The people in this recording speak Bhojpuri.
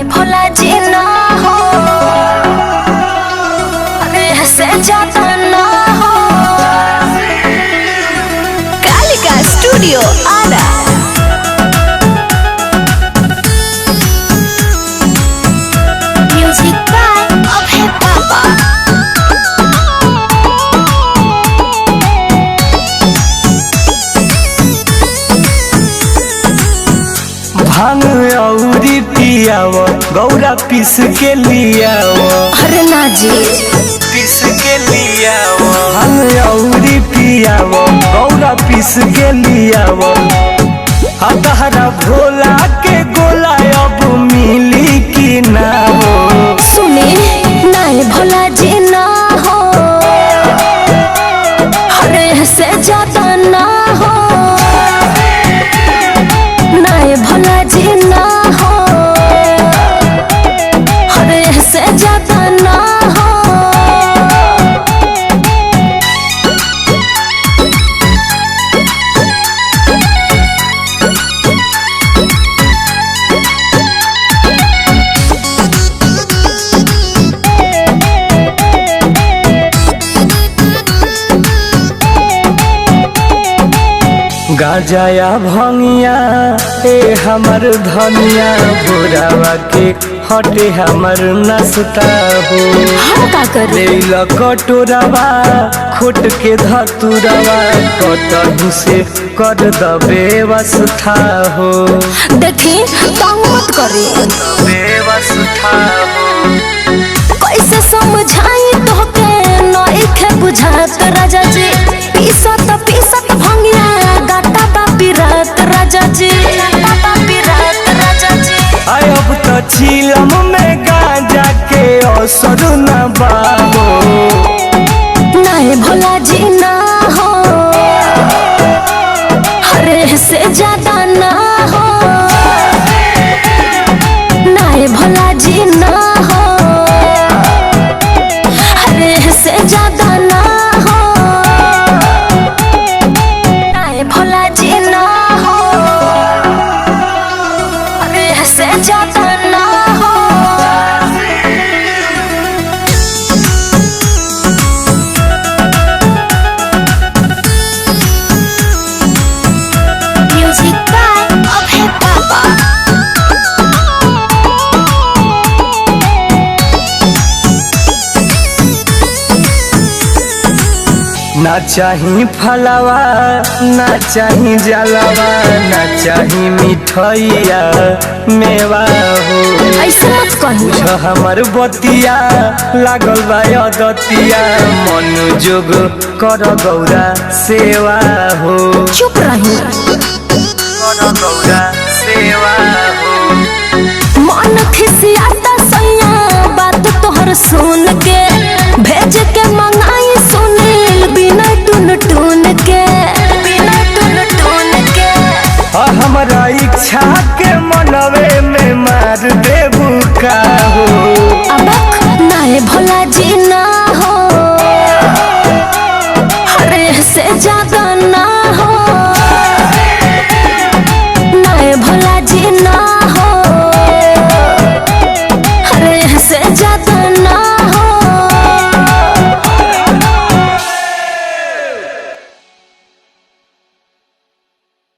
भोला जी ना हो, अरे से ज्यादा ना हो। Kalika studio Ara. Music by Abhay Baba. भांग औरी पियाव गौरा पीस के लियाव। अरे ना जी पीस के लियाव। भांग औरी पियाव गौरा पीस के लियाव। हतहरा भोला के गोला अब मिली की ना हो। सुने नाय भोला जी ना हो, अरे से ज्यादा ना हो। नाय भोला जी ना हो, अरे से ज्यादा ना हो। गाजाया भंगिया ए हमर धनिया भोरावा के हटे हमर नसता हो। हम का करे लेला कटोरावा खोट के धतुरावा कतहु से कर दबे व्यवस्था हो। देखी तंग मत करे, व्यवस्था हो। कैसे समझाई तोहके नइखे बुझात राजा जी। पीसत भंगिया गाटा बापी रात राजा जी। बापी रात राजा जी। आय अब तो चिलम में गांजा के असर न बाबो। नाय भोला जी ना हो, अरे से ज्यादा ना हो। नाय भोला जी ना हो, अरे से ज्यादा ना हो। नाय भोला जी ना हो, अरे से ज्यादा ना हो। म्यूजिक बाय अभय बाबा। ना चाही फलवा ना चाही जलवा ना चाही मिठैया मेवा हो। ऐसे मत कही, बुझ हमर बतिया लागल बा दतिया मन जोग कर गौरा सेवा हो। चुप रही। कर गौरा सेवा हो। मन खिसियाता सैया बात तोहर सुन के। भेज के मंगाई सुनील बिना टुन टुन के। बिना टुन टुन के हमरा इच्छा के मनवे में मार देबू का हो। अब नाय भोला